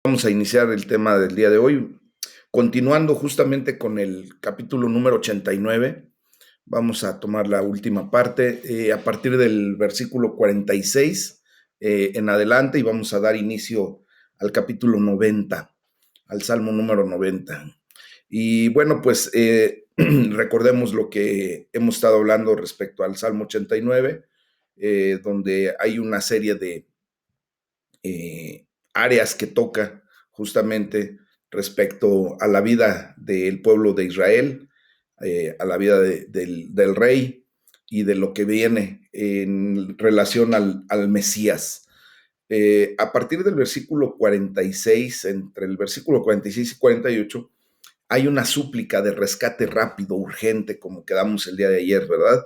Vamos a iniciar el tema del día de hoy, continuando justamente con el capítulo número 89. Vamos a tomar la última parte a partir del versículo 46 en adelante y vamos a dar inicio al capítulo 90, al Salmo número 90. Y bueno, pues recordemos lo que hemos estado hablando respecto al Salmo 89, donde hay una serie de áreas que toca justamente respecto a la vida del pueblo de Israel, a la vida del rey y de lo que viene en relación al Mesías. A partir del versículo 46, entre el versículo 46 y 48, hay una súplica de rescate rápido, urgente, como quedamos el día de ayer, ¿verdad?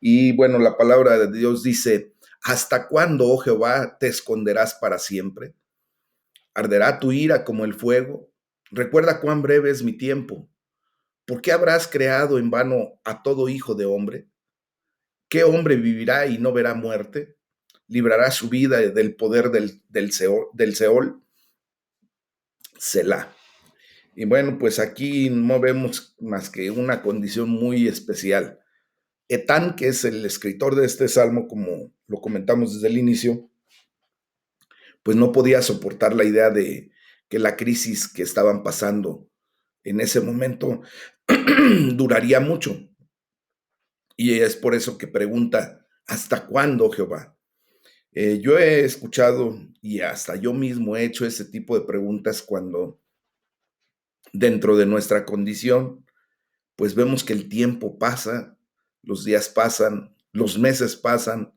Y bueno, la palabra de Dios dice: ¿hasta cuándo, oh Jehová, te esconderás para siempre? ¿Arderá tu ira como el fuego? Recuerda cuán breve es mi tiempo. ¿Por qué habrás creado en vano a todo hijo de hombre? ¿Qué hombre vivirá y no verá muerte? ¿Librará su vida del poder del Seol? Selah. Y bueno, pues aquí no vemos más que una condición muy especial. Etán, que es el escritor de este salmo, como lo comentamos desde el inicio, pues no podía soportar la idea de que la crisis que estaban pasando en ese momento duraría mucho. Y es por eso que pregunta: ¿hasta cuándo, Jehová? Yo he escuchado y hasta yo mismo he hecho ese tipo de preguntas cuando dentro de nuestra condición, pues vemos que el tiempo pasa, los días pasan, los meses pasan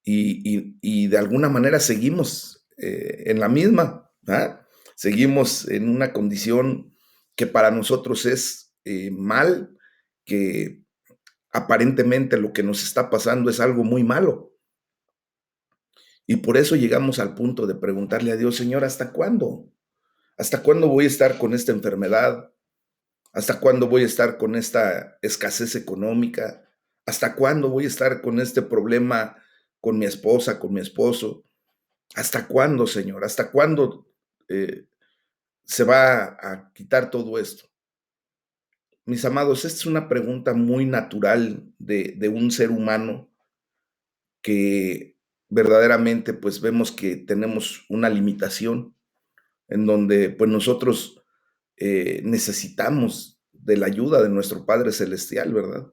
y de alguna manera seguimos en la misma, ¿verdad? Seguimos en una condición que para nosotros es mal, que aparentemente lo que nos está pasando es algo muy malo. Y por eso llegamos al punto de preguntarle a Dios: Señor, ¿hasta cuándo? ¿Hasta cuándo voy a estar con esta enfermedad? ¿Hasta cuándo voy a estar con esta escasez económica? ¿Hasta cuándo voy a estar con este problema con mi esposa, con mi esposo? ¿Hasta cuándo, Señor? ¿Hasta cuándo eh, se va a quitar todo esto? Mis amados, esta es una pregunta muy natural de un ser humano que verdaderamente pues vemos que tenemos una limitación en donde pues nosotros necesitamos de la ayuda de nuestro Padre Celestial, ¿verdad?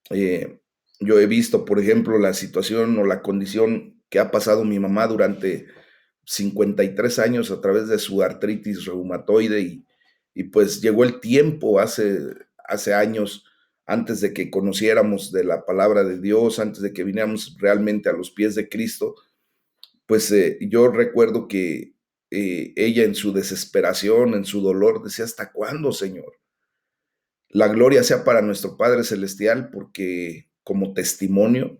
Eh, yo he visto, por ejemplo, la situación o la condición que ha pasado mi mamá durante 53 años a través de su artritis reumatoide y pues llegó el tiempo hace años, antes de que conociéramos de la palabra de Dios, antes de que viniéramos realmente a los pies de Cristo, pues yo recuerdo que ella en su desesperación, en su dolor, decía: ¿hasta cuándo, Señor? La gloria sea para nuestro Padre Celestial, porque como testimonio,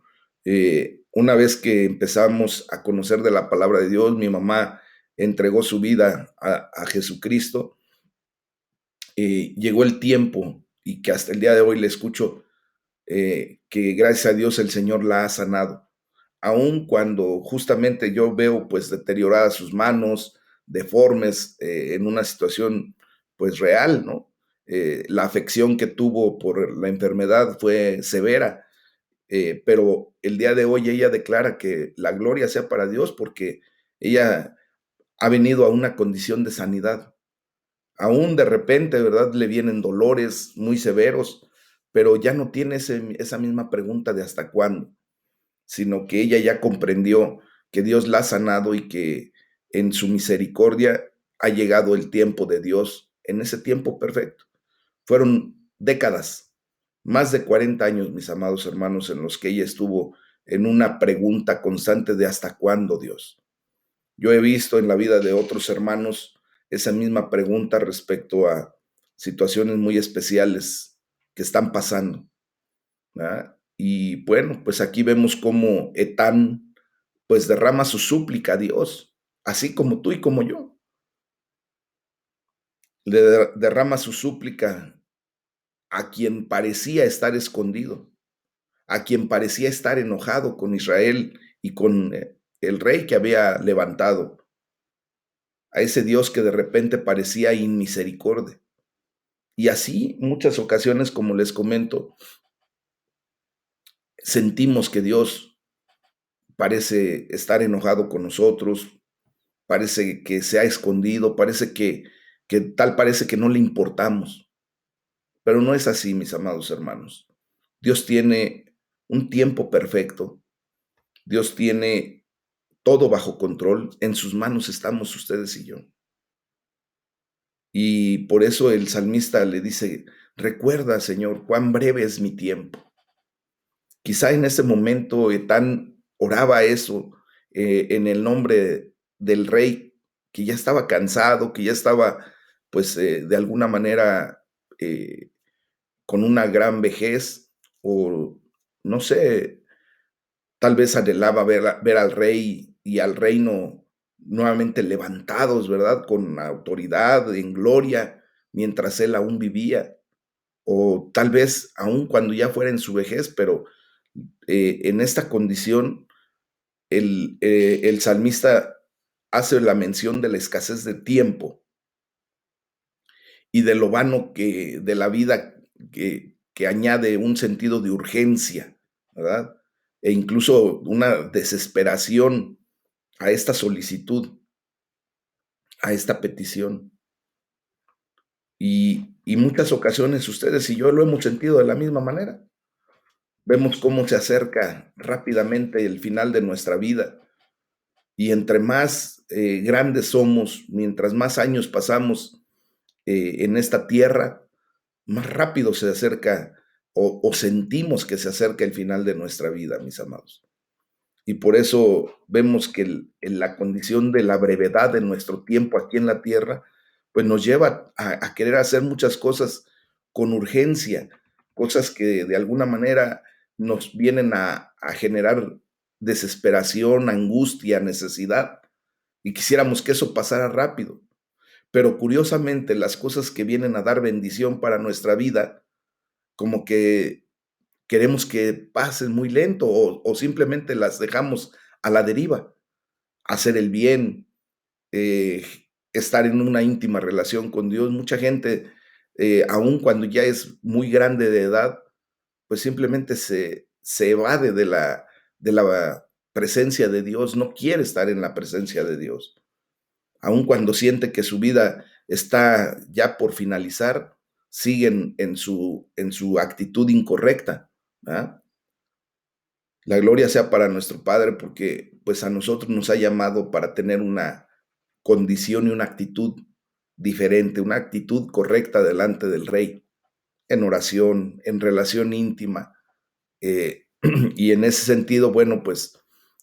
una vez que empezamos a conocer de la palabra de Dios, mi mamá entregó su vida a Jesucristo, llegó el tiempo y que hasta el día de hoy le escucho que gracias a Dios el Señor la ha sanado. Aun cuando justamente yo veo pues deterioradas sus manos, deformes, en una situación pues real, ¿no? La afección que tuvo por la enfermedad fue severa, pero el día de hoy ella declara que la gloria sea para Dios porque ella ha venido a una condición de sanidad. Aún de repente, ¿verdad? Le vienen dolores muy severos, pero ya no tiene esa misma pregunta de hasta cuándo, sino que ella ya comprendió que Dios la ha sanado y que en su misericordia ha llegado el tiempo de Dios en ese tiempo perfecto. Fueron décadas, más de 40 años, mis amados hermanos, en los que ella estuvo en una pregunta constante de hasta cuándo, Dios. Yo he visto en la vida de otros hermanos esa misma pregunta respecto a situaciones muy especiales que están pasando, ¿verdad? Y bueno, pues aquí vemos cómo Etán pues derrama su súplica a Dios, así como tú y como yo. Derrama su súplica a quien parecía estar escondido, a quien parecía estar enojado con Israel y con el rey que había levantado. a ese Dios que de repente parecía inmisericordia. Y así, muchas ocasiones, como les comento, sentimos que Dios parece estar enojado con nosotros, parece que se ha escondido, parece parece que no le importamos. Pero no es así, mis amados hermanos. Dios tiene un tiempo perfecto. Dios tiene todo bajo control. En sus manos estamos ustedes y yo. Y por eso el salmista le dice: recuerda, Señor, cuán breve es mi tiempo. Quizá en ese momento Etán oraba eso en el nombre del rey, que ya estaba cansado, que ya estaba, pues, de alguna manera con una gran vejez, o no sé, tal vez anhelaba ver al rey y al reino nuevamente levantados, ¿verdad? Con autoridad, en gloria, mientras él aún vivía, o tal vez aún cuando ya fuera en su vejez, pero en esta condición el salmista hace la mención de la escasez de tiempo y de lo vano de la vida que añade un sentido de urgencia, ¿verdad? E incluso una desesperación a esta solicitud, a esta petición. Y muchas ocasiones ustedes y yo lo hemos sentido de la misma manera. Vemos cómo se acerca rápidamente el final de nuestra vida y entre más grandes somos, mientras más años pasamos en esta tierra, más rápido se acerca o sentimos que se acerca el final de nuestra vida, mis amados. Y por eso vemos que en la condición de la brevedad de nuestro tiempo aquí en la tierra, pues nos lleva a querer hacer muchas cosas con urgencia, cosas que de alguna manera nos vienen a generar desesperación, angustia, necesidad, y quisiéramos que eso pasara rápido. Pero curiosamente, las cosas que vienen a dar bendición para nuestra vida, como que queremos que pasen muy lento o simplemente las dejamos a la deriva. Hacer el bien, eh, estar en una íntima relación con Dios. Mucha gente, aun cuando ya es muy grande de edad, pues simplemente se evade de la presencia de Dios, no quiere estar en la presencia de Dios. Aun cuando siente que su vida está ya por finalizar, siguen en su actitud incorrecta, ¿verdad? La gloria sea para nuestro Padre, porque pues a nosotros nos ha llamado para tener una condición y una actitud diferente, una actitud correcta delante del Rey, en oración, en relación íntima. Y en ese sentido, bueno, pues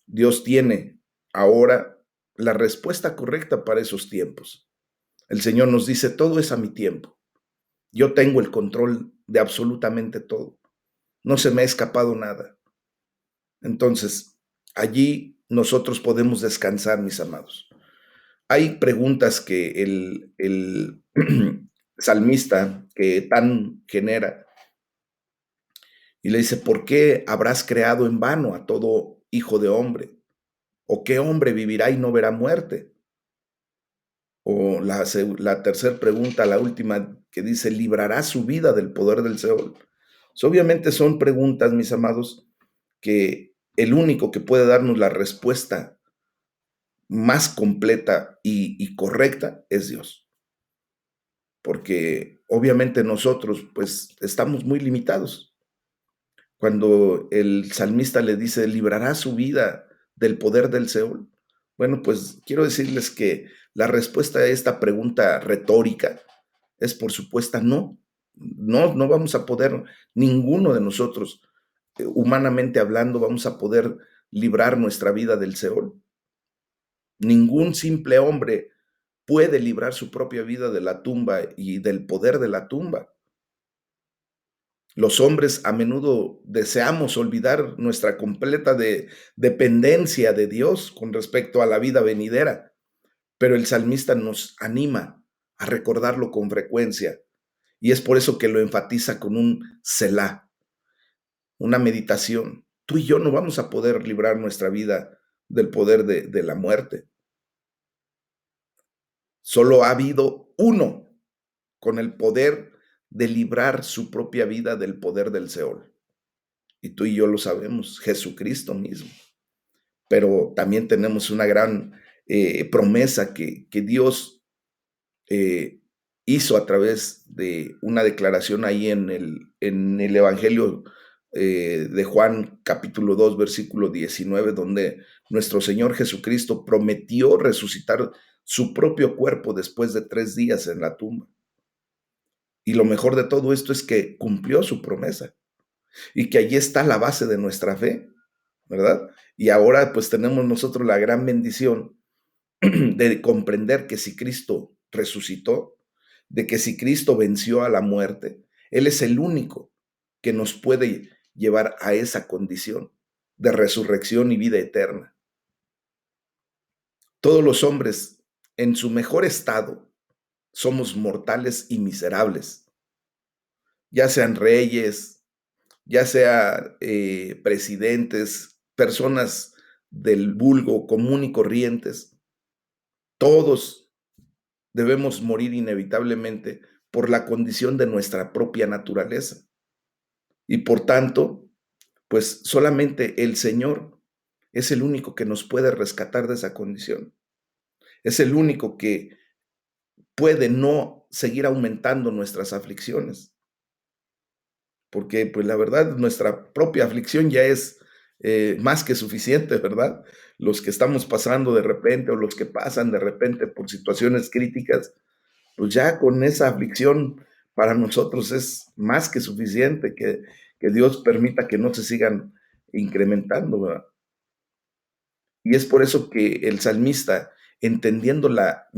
Dios tiene ahora la respuesta correcta para esos tiempos. El Señor nos dice, todo es a mi tiempo. Yo tengo el control de absolutamente todo. No se me ha escapado nada. Entonces, allí nosotros podemos descansar, mis amados. Hay preguntas que el salmista que tan genera y le dice, ¿por qué habrás creado en vano a todo hijo de hombre? ¿O qué hombre vivirá y no verá muerte? O la tercera pregunta, la última, que dice, ¿librará su vida del poder del Seol? Obviamente son preguntas, mis amados, que el único que puede darnos la respuesta más completa y correcta es Dios. Porque obviamente nosotros pues estamos muy limitados. Cuando el salmista le dice, librará su vida del poder del Seol. Bueno, pues quiero decirles que la respuesta a esta pregunta retórica es por supuesto no. No, no vamos a poder, ninguno de nosotros, humanamente hablando, vamos a poder librar nuestra vida del Seol. Ningún simple hombre puede librar su propia vida de la tumba y del poder de la tumba. Los hombres a menudo deseamos olvidar nuestra completa dependencia de Dios con respecto a la vida venidera, pero el salmista nos anima a recordarlo con frecuencia y es por eso que lo enfatiza con un Selah, una meditación. Tú y yo no vamos a poder librar nuestra vida del poder de la muerte. Solo ha habido uno con el poder de librar su propia vida del poder del Seol. Y tú y yo lo sabemos, Jesucristo mismo. Pero también tenemos una gran promesa que Dios eh, hizo a través de una declaración ahí en el Evangelio de Juan capítulo 2 versículo 19, donde nuestro Señor Jesucristo prometió resucitar su propio cuerpo después de 3 días en la tumba. Y lo mejor de todo esto es que cumplió su promesa y que allí está la base de nuestra fe, ¿verdad? Y ahora pues tenemos nosotros la gran bendición de comprender que si Cristo resucitó, de que si Cristo venció a la muerte, Él es el único que nos puede llevar a esa condición de resurrección y vida eterna. Todos los hombres en su mejor estado somos mortales y miserables, ya sean reyes, ya sea presidentes, personas del vulgo común y corrientes, todos debemos morir inevitablemente por la condición de nuestra propia naturaleza. Y por tanto, pues solamente el Señor es el único que nos puede rescatar de esa condición. Es el único que puede no seguir aumentando nuestras aflicciones. Porque pues la verdad nuestra propia aflicción ya es más que suficiente, ¿verdad? Los que estamos pasando de repente o los que pasan de repente por situaciones críticas, pues ya con esa aflicción para nosotros es más que suficiente que Dios permita que no se sigan incrementando, ¿verdad? Y es por eso que el salmista, entendiendo la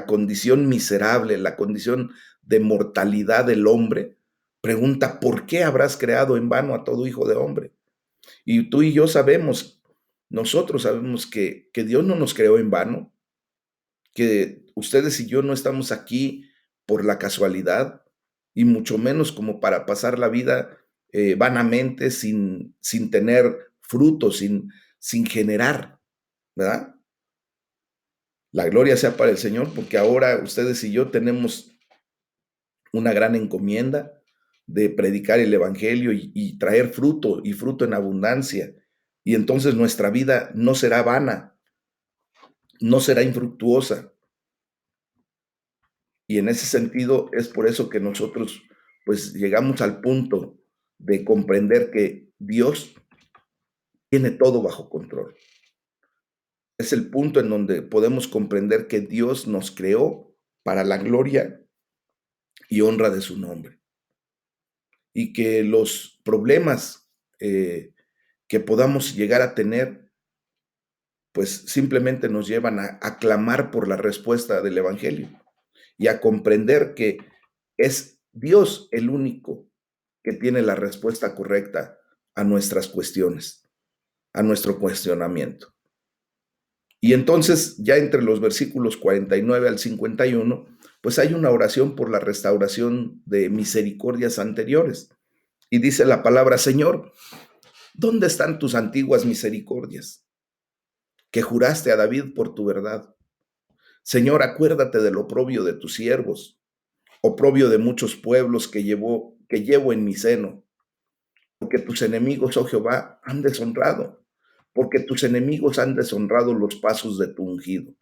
condición miserable, la condición de mortalidad del hombre, pregunta, ¿por qué habrás creado en vano a todo hijo de hombre? Y tú y yo sabemos, nosotros sabemos que Dios no nos creó en vano, que ustedes y yo no estamos aquí por la casualidad, y mucho menos como para pasar la vida vanamente sin tener frutos, sin generar, ¿verdad? La gloria sea para el Señor, porque ahora ustedes y yo tenemos una gran encomienda de predicar el Evangelio y traer fruto y fruto en abundancia. Y entonces nuestra vida no será vana, no será infructuosa. Y en ese sentido es por eso que nosotros pues llegamos al punto de comprender que Dios tiene todo bajo control. Es el punto en donde podemos comprender que Dios nos creó para la gloria y honra de su nombre. Y que los problemas que podamos llegar a tener, pues simplemente nos llevan a clamar por la respuesta del Evangelio y a comprender que es Dios el único que tiene la respuesta correcta a nuestras cuestiones, a nuestro cuestionamiento. Y entonces, ya entre los versículos 49 al 51, pues hay una oración por la restauración de misericordias anteriores. Y dice la palabra, Señor, ¿dónde están tus antiguas misericordias que juraste a David por tu verdad? Señor, acuérdate del oprobio de tus siervos, oprobio de muchos pueblos que llevo en mi seno, porque tus enemigos, oh Jehová, han deshonrado, porque tus enemigos han deshonrado los pasos de tu ungido.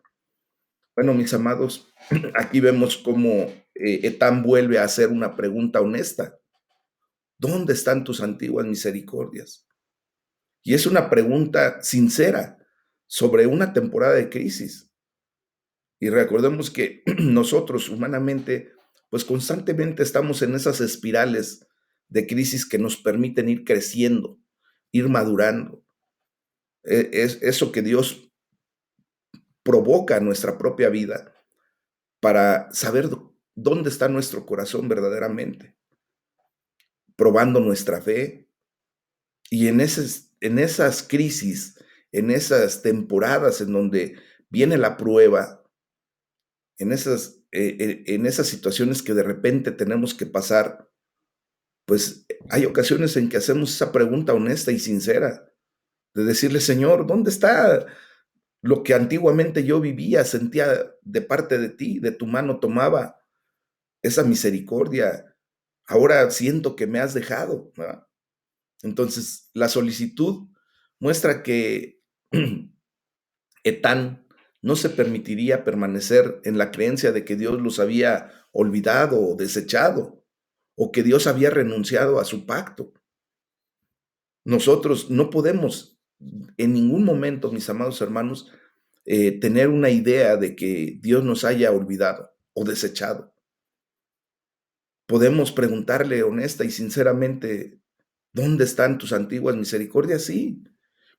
Bueno, mis amados, aquí vemos cómo Etán vuelve a hacer una pregunta honesta. ¿Dónde están tus antiguas misericordias? Y es una pregunta sincera sobre una temporada de crisis. Y recordemos que nosotros humanamente, pues constantemente estamos en esas espirales de crisis que nos permiten ir creciendo, ir madurando. Es eso que Dios provoca en nuestra propia vida para saber dónde está nuestro corazón verdaderamente, probando nuestra fe. Y en esas crisis, en esas temporadas en donde viene la prueba, en esas situaciones que de repente tenemos que pasar, pues hay ocasiones en que hacemos esa pregunta honesta y sincera, de decirle, Señor, ¿dónde está? Lo que antiguamente yo vivía, sentía de parte de ti, de tu mano tomaba esa misericordia. Ahora siento que me has dejado, ¿verdad? Entonces, la solicitud muestra que Etán no se permitiría permanecer en la creencia de que Dios los había olvidado o desechado, o que Dios había renunciado a su pacto. Nosotros no podemos en ningún momento, mis amados hermanos, tener una idea de que Dios nos haya olvidado o desechado. Podemos preguntarle honesta y sinceramente, ¿dónde están tus antiguas misericordias? Sí,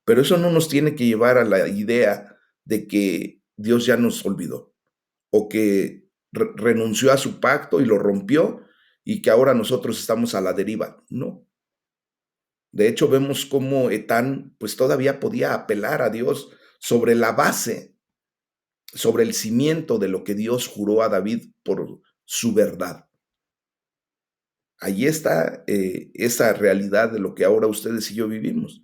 pero eso no nos tiene que llevar a la idea de que Dios ya nos olvidó o que renunció a su pacto y lo rompió y que ahora nosotros estamos a la deriva. No. De hecho, vemos cómo Etán pues todavía podía apelar a Dios sobre la base, sobre el cimiento de lo que Dios juró a David por su verdad. Allí está esa realidad de lo que ahora ustedes y yo vivimos.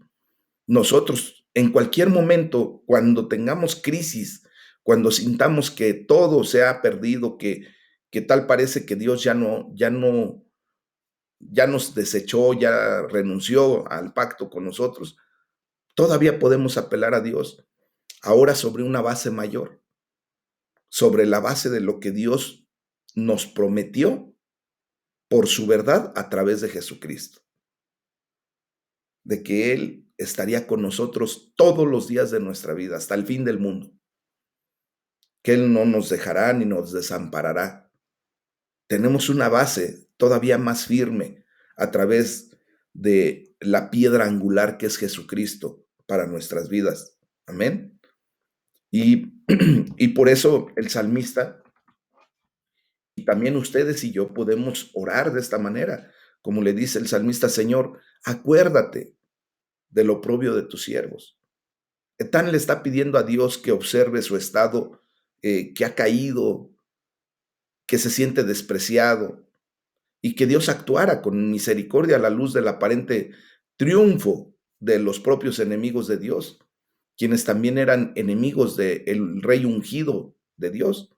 Nosotros, en cualquier momento, cuando tengamos crisis, cuando sintamos que todo se ha perdido, que tal parece que Dios ya nos desechó, ya renunció al pacto con nosotros, todavía podemos apelar a Dios, ahora sobre una base mayor, sobre la base de lo que Dios nos prometió por su verdad a través de Jesucristo, de que Él estaría con nosotros todos los días de nuestra vida, hasta el fin del mundo, que Él no nos dejará ni nos desamparará. Tenemos una base todavía más firme a través de la piedra angular que es Jesucristo para nuestras vidas. Amén. Y, y por eso el salmista y también ustedes y yo podemos orar de esta manera, como le dice el salmista: Señor, acuérdate del oprobio de tus siervos. Etán le está pidiendo a Dios que observe su estado, que ha caído, que se siente despreciado, y que Dios actuara con misericordia a la luz del aparente triunfo de los propios enemigos de Dios, quienes también eran enemigos del rey ungido de Dios.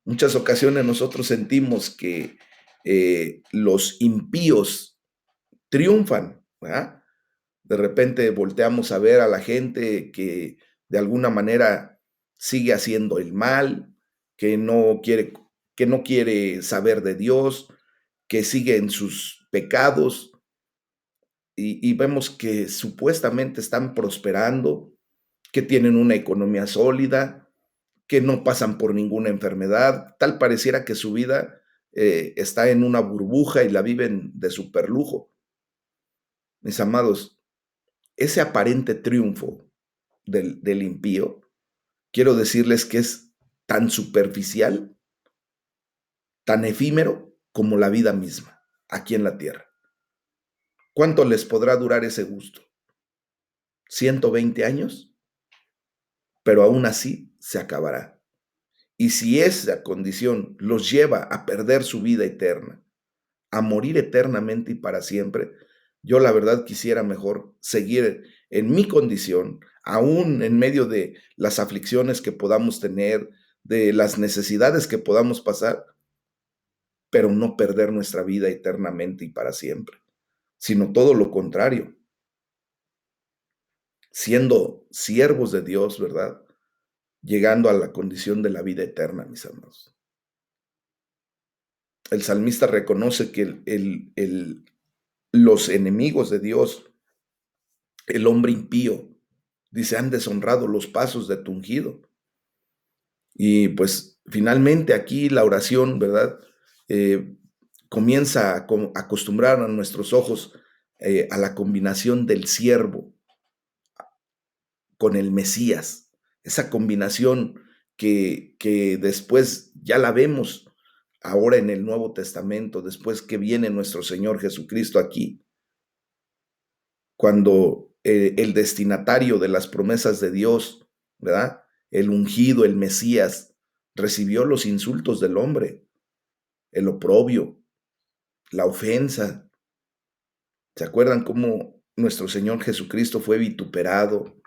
Muchas ocasiones nosotros sentimos que los impíos triunfan, ¿verdad? De repente volteamos a ver a la gente que de alguna manera sigue haciendo el mal, que no quiere saber de Dios, que sigue en sus pecados y vemos que supuestamente están prosperando, que tienen una economía sólida, que no pasan por ninguna enfermedad, tal pareciera que su vida está en una burbuja y la viven de superlujo. Mis amados, ese aparente triunfo del impío, quiero decirles que es tan superficial, tan efímero como la vida misma aquí en la tierra. ¿Cuánto les podrá durar ese gusto? ¿120 años? Pero aún así se acabará. Y si esa condición los lleva a perder su vida eterna, a morir eternamente y para siempre, yo la verdad quisiera mejor seguir en mi condición, aún en medio de las aflicciones que podamos tener, de las necesidades que podamos pasar, pero no perder nuestra vida eternamente y para siempre, sino todo lo contrario, siendo siervos de Dios, ¿verdad? Llegando a la condición de la vida eterna, mis amados. El salmista reconoce que los enemigos de Dios, el hombre impío, dice, han deshonrado los pasos de tu ungido. Y pues finalmente aquí la oración, ¿verdad? Eh, comienza a acostumbrar a nuestros ojos a la combinación del siervo con el Mesías, esa combinación que después ya la vemos ahora en el Nuevo Testamento, después que viene nuestro Señor Jesucristo aquí, cuando el destinatario de las promesas de Dios, ¿verdad? El ungido, el Mesías, recibió los insultos del hombre, el oprobio, la ofensa. ¿Se acuerdan cómo nuestro Señor Jesucristo fue vituperado,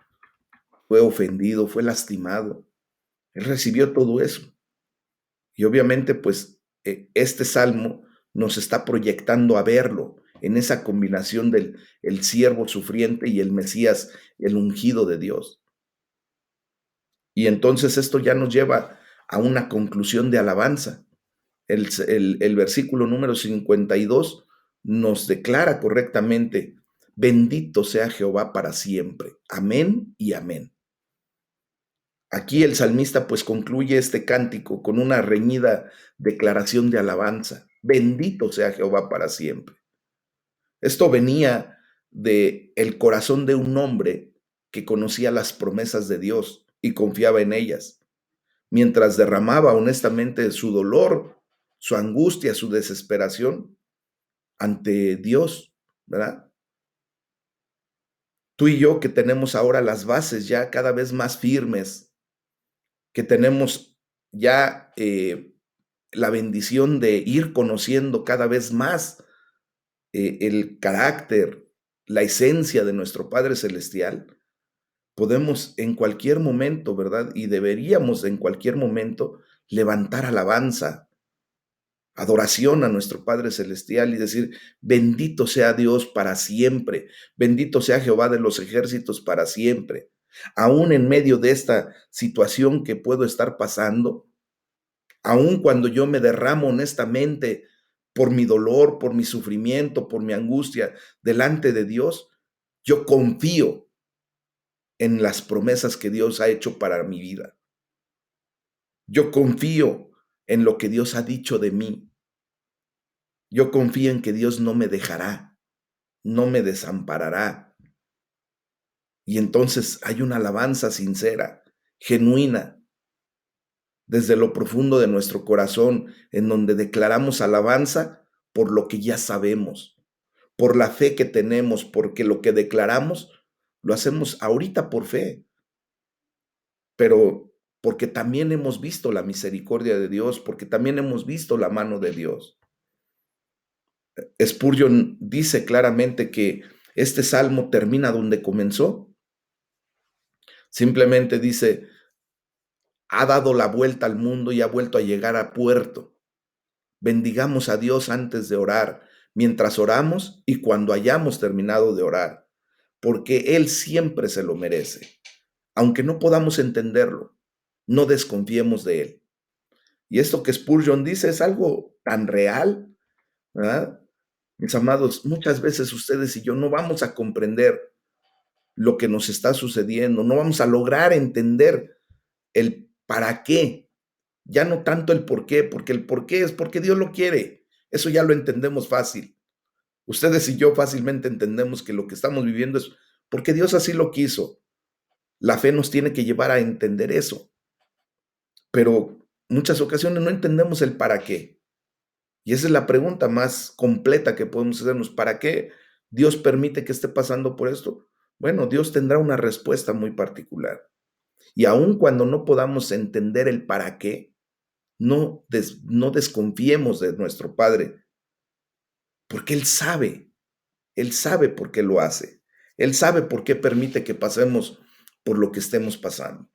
fue ofendido, fue lastimado. Él recibió todo eso. Y obviamente, pues, este salmo nos está proyectando a verlo en esa combinación del el siervo sufriente y el Mesías, el ungido de Dios. Y entonces esto ya nos lleva a una conclusión de alabanza. El versículo número 52 nos declara correctamente, bendito sea Jehová para siempre. Amén y amén. Aquí el salmista pues concluye este cántico con una reñida declaración de alabanza. Bendito sea Jehová para siempre. Esto venía de el corazón de un hombre que conocía las promesas de Dios y confiaba en ellas, mientras derramaba honestamente su dolor, su angustia, su desesperación ante Dios, ¿verdad? Tú y yo que tenemos ahora las bases ya cada vez más firmes, que tenemos ya la bendición de ir conociendo cada vez más el carácter, la esencia de nuestro Padre Celestial, podemos en cualquier momento, ¿verdad? Y deberíamos en cualquier momento levantar alabanza, adoración a nuestro Padre Celestial y decir, bendito sea Dios para siempre, bendito sea Jehová de los ejércitos para siempre. Aún en medio de esta situación que puedo estar pasando, aun cuando yo me derramo honestamente por mi dolor, por mi sufrimiento, por mi angustia delante de Dios, yo confío en las promesas que Dios ha hecho para mi vida. Yo confío en lo que Dios ha dicho de mí. Yo confío en que Dios no me dejará, no me desamparará. Y entonces hay una alabanza sincera, genuina, desde lo profundo de nuestro corazón, en donde declaramos alabanza por lo que ya sabemos, por la fe que tenemos, porque lo que declaramos lo hacemos ahorita por fe, pero porque también hemos visto la misericordia de Dios, porque también hemos visto la mano de Dios. Spurgeon dice claramente que este salmo termina donde comenzó. Simplemente dice, ha dado la vuelta al mundo y ha vuelto a llegar a puerto. Bendigamos a Dios antes de orar, mientras oramos y cuando hayamos terminado de orar, porque Él siempre se lo merece. Aunque no podamos entenderlo, no desconfiemos de Él. Y esto que Spurgeon dice es algo tan real, ¿verdad? Mis amados, muchas veces ustedes y yo no vamos a comprender lo que nos está sucediendo, no vamos a lograr entender el para qué, ya no tanto el por qué, porque el por qué es porque Dios lo quiere, eso ya lo entendemos fácil. Ustedes y yo fácilmente entendemos que lo que estamos viviendo es porque Dios así lo quiso. La fe nos tiene que llevar a entender eso, pero muchas ocasiones no entendemos el para qué. Y esa es la pregunta más completa que podemos hacernos. ¿Para qué Dios permite que esté pasando por esto? Bueno, Dios tendrá una respuesta muy particular. Y aun cuando no podamos entender el para qué, no desconfiemos de nuestro Padre, porque Él sabe por qué lo hace, Él sabe por qué permite que pasemos por lo que estemos pasando.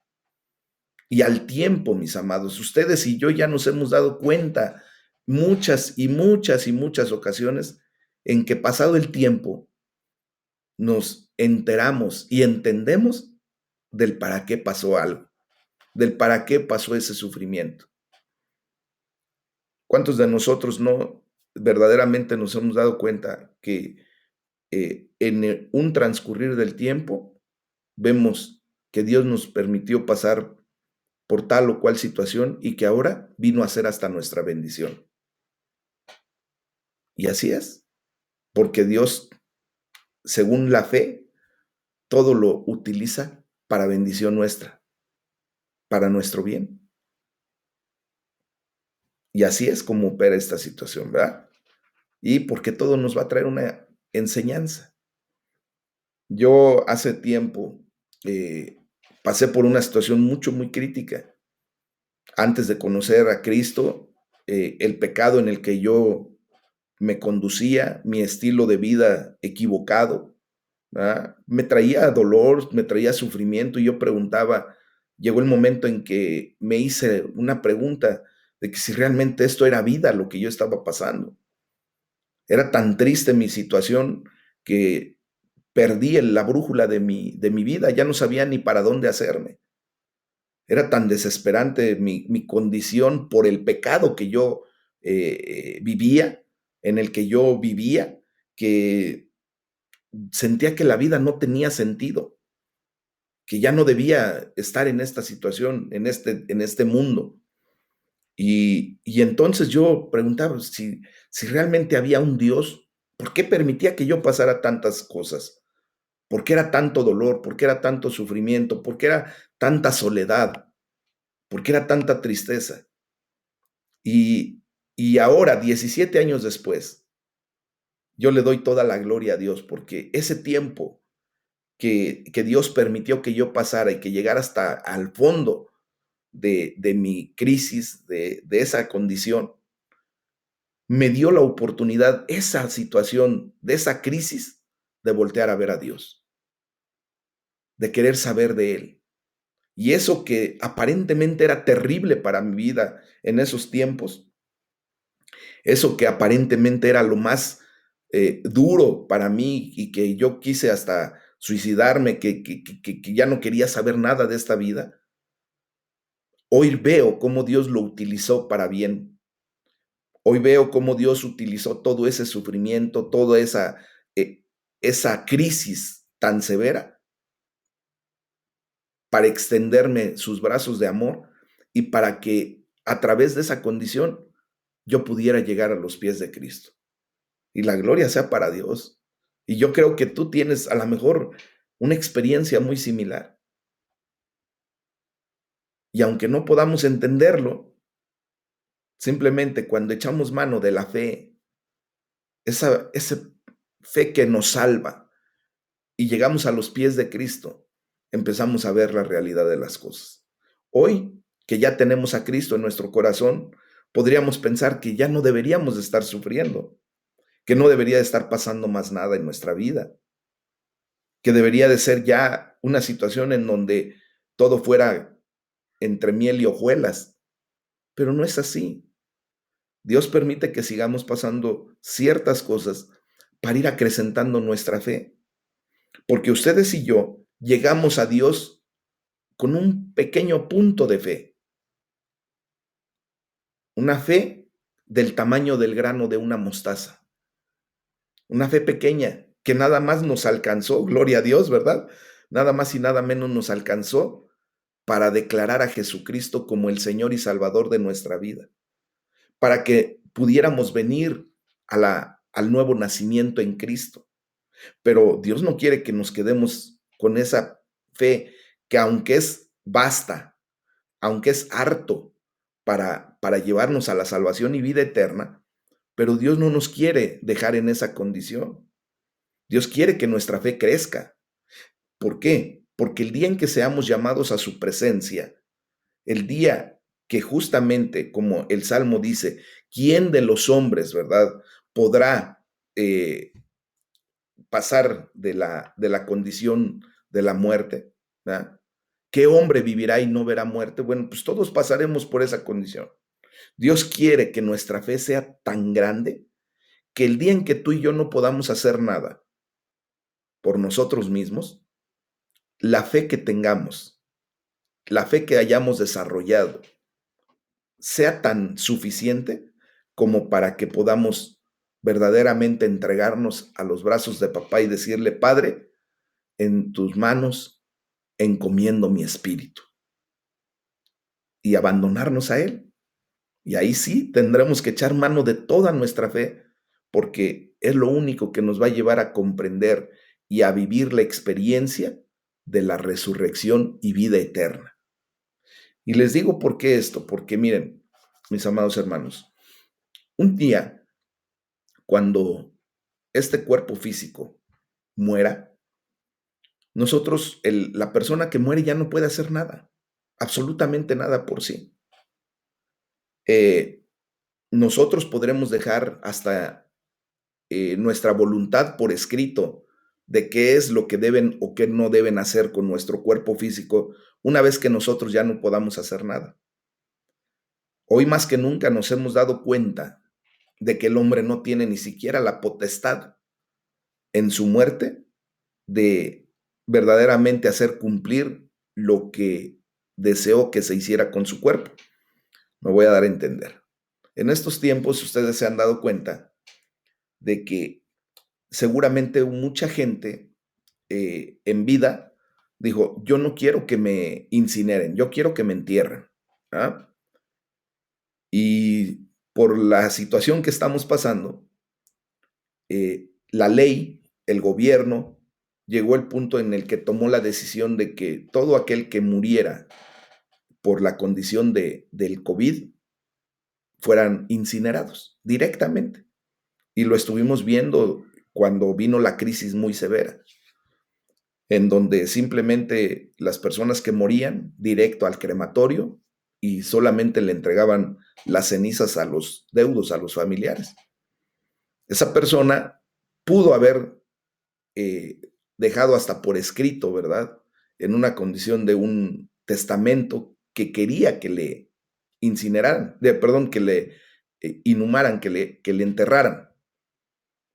Y al tiempo, mis amados, ustedes y yo ya nos hemos dado cuenta muchas y muchas y muchas ocasiones en que pasado el tiempo nos enteramos y entendemos del para qué pasó algo, del para qué pasó ese sufrimiento. ¿Cuántos de nosotros no verdaderamente nos hemos dado cuenta que en un transcurrir del tiempo vemos que Dios nos permitió pasar por tal o cual situación y que ahora vino a ser hasta nuestra bendición? Y así es, porque Dios, según la fe, todo lo utiliza para bendición nuestra, para nuestro bien. Y así es como opera esta situación, ¿verdad? Y porque todo nos va a traer una enseñanza. Yo hace tiempo pasé por una situación muy crítica. Antes de conocer a Cristo, el pecado en el que yo me conducía, mi estilo de vida equivocado, ¿verdad? Me traía dolor, me traía sufrimiento y yo preguntaba, llegó el momento en que me hice una pregunta de que si realmente esto era vida lo que yo estaba pasando. Era tan triste mi situación que perdí la brújula de mi vida, ya no sabía ni para dónde hacerme. Era tan desesperante mi condición por el pecado que yo vivía, en el que yo vivía, que sentía que la vida no tenía sentido, que ya no debía estar en esta situación, en este mundo. Y entonces yo preguntaba si realmente había un Dios, ¿por qué permitía que yo pasara tantas cosas? ¿Por qué era tanto dolor? ¿Por qué era tanto sufrimiento? ¿Por qué era tanta soledad? ¿Por qué era tanta tristeza? Y, y ahora, 17 años después, yo le doy toda la gloria a Dios porque ese tiempo que Dios permitió que yo pasara y que llegara hasta al fondo de mi crisis, de esa condición, me dio la oportunidad, esa situación, de esa crisis, de voltear a ver a Dios, de querer saber de Él. Y eso que aparentemente era terrible para mi vida en esos tiempos, eso que aparentemente era lo más duro para mí y que yo quise hasta suicidarme, que ya no quería saber nada de esta vida, hoy veo cómo Dios lo utilizó para bien. Hoy veo cómo Dios utilizó todo ese sufrimiento, toda esa crisis tan severa para extenderme sus brazos de amor y para que a través de esa condición yo pudiera llegar a los pies de Cristo. Y la gloria sea para Dios. Y yo creo que tú tienes a lo mejor una experiencia muy similar. Y aunque no podamos entenderlo, simplemente cuando echamos mano de la fe, esa fe que nos salva y llegamos a los pies de Cristo, empezamos a ver la realidad de las cosas. Hoy, que ya tenemos a Cristo en nuestro corazón, podríamos pensar que ya no deberíamos de estar sufriendo, que no debería de estar pasando más nada en nuestra vida, que debería de ser ya una situación en donde todo fuera entre miel y hojuelas, pero no es así. Dios permite que sigamos pasando ciertas cosas para ir acrecentando nuestra fe, porque ustedes y yo llegamos a Dios con un pequeño punto de fe, una fe del tamaño del grano de una mostaza, una fe pequeña que nada más nos alcanzó, gloria a Dios, ¿verdad? Nada más y nada menos nos alcanzó para declarar a Jesucristo como el Señor y Salvador de nuestra vida, para que pudiéramos venir al nuevo nacimiento en Cristo. Pero Dios no quiere que nos quedemos con esa fe que aunque es vasta, aunque es harto para llevarnos a la salvación y vida eterna, pero Dios no nos quiere dejar en esa condición. Dios quiere que nuestra fe crezca. ¿Por qué? Porque el día en que seamos llamados a su presencia, el día que justamente, como el Salmo dice, ¿quién de los hombres, verdad, podrá pasar de la condición de la muerte? ¿Verdad? ¿Qué hombre vivirá y no verá muerte? Bueno, pues todos pasaremos por esa condición. Dios quiere que nuestra fe sea tan grande que el día en que tú y yo no podamos hacer nada por nosotros mismos, la fe que tengamos, la fe que hayamos desarrollado, sea tan suficiente como para que podamos verdaderamente entregarnos a los brazos de papá y decirle, Padre, en tus manos encomiendo mi espíritu y abandonarnos a Él. Y ahí sí tendremos que echar mano de toda nuestra fe, porque es lo único que nos va a llevar a comprender y a vivir la experiencia de la resurrección y vida eterna. Y les digo por qué esto, porque miren, mis amados hermanos, un día cuando este cuerpo físico muera, nosotros, la persona que muere ya no puede hacer nada, absolutamente nada por sí. Eh, Nosotros podremos dejar hasta nuestra voluntad por escrito de qué es lo que deben o qué no deben hacer con nuestro cuerpo físico una vez que nosotros ya no podamos hacer nada. Hoy más que nunca nos hemos dado cuenta de que el hombre no tiene ni siquiera la potestad en su muerte de verdaderamente hacer cumplir lo que deseó que se hiciera con su cuerpo. Me voy a dar a entender. En estos tiempos ustedes se han dado cuenta de que seguramente mucha gente en vida dijo, yo no quiero que me incineren, yo quiero que me entierren. ¿Ah? Y por la situación que estamos pasando, la ley, el gobierno, llegó al punto en el que tomó la decisión de que todo aquel que muriera por la condición del COVID fueran incinerados directamente. Y lo estuvimos viendo cuando vino la crisis muy severa, en donde simplemente las personas que morían directo al crematorio y solamente le entregaban las cenizas a los deudos, a los familiares. Esa persona pudo haber eh, dejado hasta por escrito, ¿verdad? En una condición de un testamento que quería que le incineraran, perdón, que le inhumaran, que le enterraran,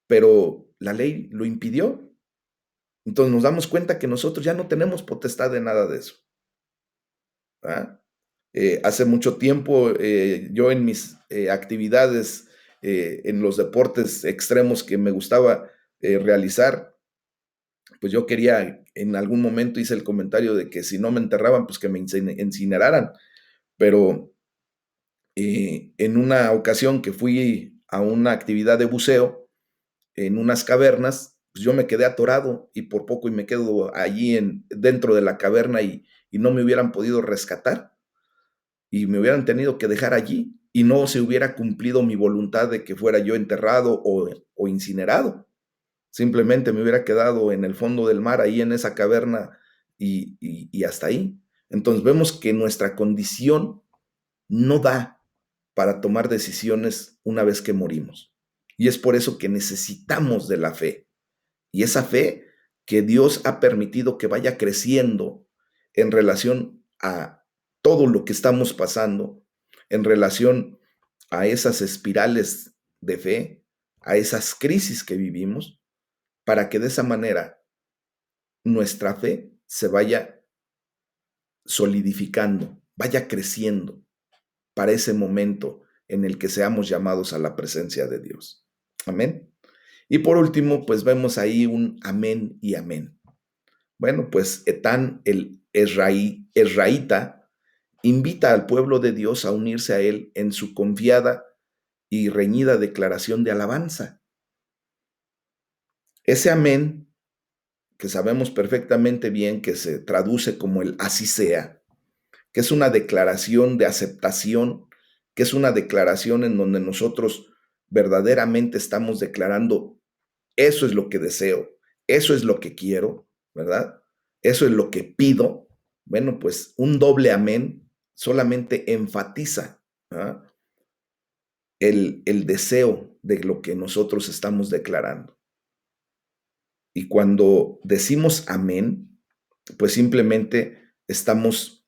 pero la ley lo impidió. Entonces nos damos cuenta que nosotros ya no tenemos potestad de nada de eso. ¿Ah? Hace mucho tiempo yo en mis actividades, en los deportes extremos que me gustaba realizar, pues yo quería, en algún momento hice el comentario de que si no me enterraban, pues que me incineraran. Pero en una ocasión que fui a una actividad de buceo en unas cavernas, pues yo me quedé atorado y por poco y me quedo allí dentro de la caverna y no me hubieran podido rescatar y me hubieran tenido que dejar allí y no se hubiera cumplido mi voluntad de que fuera yo enterrado o incinerado. Simplemente me hubiera quedado en el fondo del mar, ahí en esa caverna y hasta ahí. Entonces vemos que nuestra condición no da para tomar decisiones una vez que morimos. Y es por eso que necesitamos de la fe. Y esa fe que Dios ha permitido que vaya creciendo en relación a todo lo que estamos pasando, en relación a esas espirales de fe, a esas crisis que vivimos, para que de esa manera nuestra fe se vaya solidificando, vaya creciendo para ese momento en el que seamos llamados a la presencia de Dios. Amén. Y por último, pues vemos ahí un amén y amén. Bueno, pues Etán, el Esraíta, invita al pueblo de Dios a unirse a él en su confiada y reñida declaración de alabanza. Ese amén, que sabemos perfectamente bien que se traduce como el así sea, que es una declaración de aceptación, que es una declaración en donde nosotros verdaderamente estamos declarando, eso es lo que deseo, eso es lo que quiero, ¿verdad? Eso es lo que pido. Bueno, pues un doble amén solamente enfatiza, ¿ah?, el deseo de lo que nosotros estamos declarando. Y cuando decimos amén, pues simplemente estamos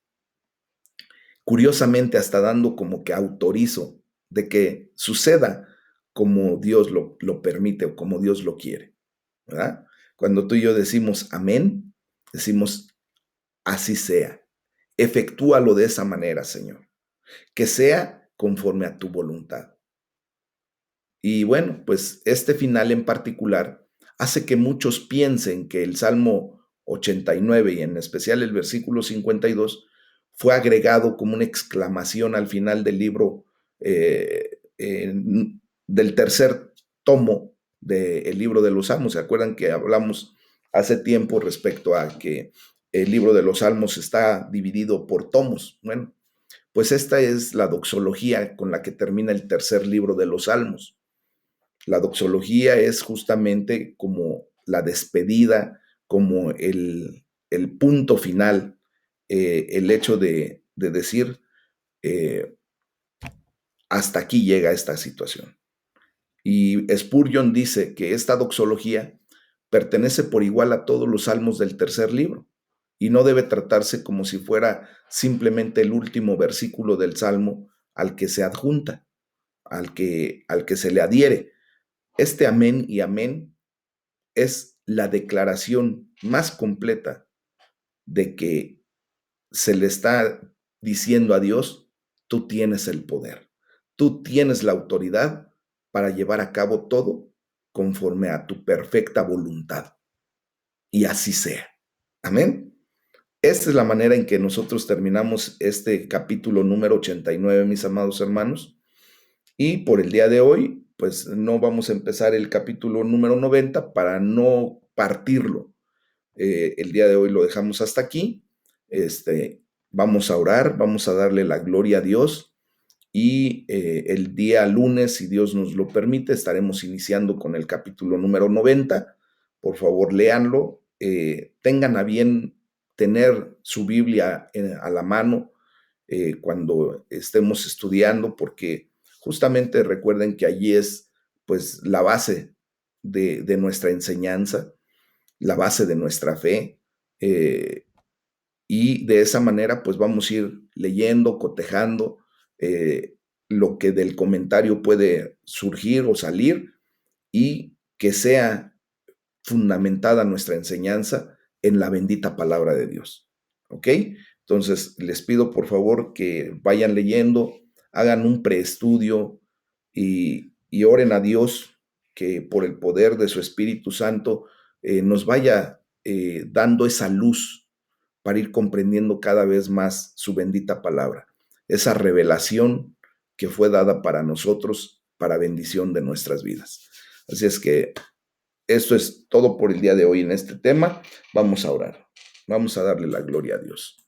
curiosamente hasta dando como que autorizo de que suceda como Dios lo permite o como Dios lo quiere, ¿verdad? Cuando tú y yo decimos amén, decimos así sea. Efectúalo de esa manera, Señor. Que sea conforme a tu voluntad. Y bueno, pues este final en particular hace que muchos piensen que el Salmo 89 y en especial el versículo 52 fue agregado como una exclamación al final del libro del tercer tomo del libro de los Salmos. ¿Se acuerdan que hablamos hace tiempo respecto a que el libro de los Salmos está dividido por tomos? Bueno, pues esta es la doxología con la que termina el tercer libro de los Salmos. La doxología es justamente como la despedida, como el punto final, el hecho de decir, eh, hasta aquí llega esta situación. Y Spurgeon dice que esta doxología pertenece por igual a todos los salmos del tercer libro y no debe tratarse como si fuera simplemente el último versículo del salmo al que se adjunta, al que se le adhiere. Este amén y amén es la declaración más completa de que se le está diciendo a Dios: tú tienes el poder, tú tienes la autoridad para llevar a cabo todo conforme a tu perfecta voluntad. Y así sea. Amén. Esta es la manera en que nosotros terminamos este capítulo número 89, mis amados hermanos. Y por el día de hoy, pues no vamos a empezar el capítulo número 90 para no partirlo. El día de hoy lo dejamos hasta aquí. Vamos a orar, vamos a darle la gloria a Dios y el día lunes, si Dios nos lo permite, estaremos iniciando con el capítulo número 90. Por favor, léanlo. Tengan a bien tener su Biblia a la mano cuando estemos estudiando, porque justamente recuerden que allí es pues la base de nuestra enseñanza, la base de nuestra fe. Y de esa manera pues vamos a ir leyendo, cotejando lo que del comentario puede surgir o salir y que sea fundamentada nuestra enseñanza en la bendita palabra de Dios. ¿Ok? Entonces les pido por favor que vayan leyendo, hagan un preestudio y oren a Dios que por el poder de su Espíritu Santo nos vaya dando esa luz para ir comprendiendo cada vez más su bendita palabra, esa revelación que fue dada para nosotros, para bendición de nuestras vidas. Así es que esto es todo por el día de hoy en este tema. Vamos a orar. Vamos a darle la gloria a Dios.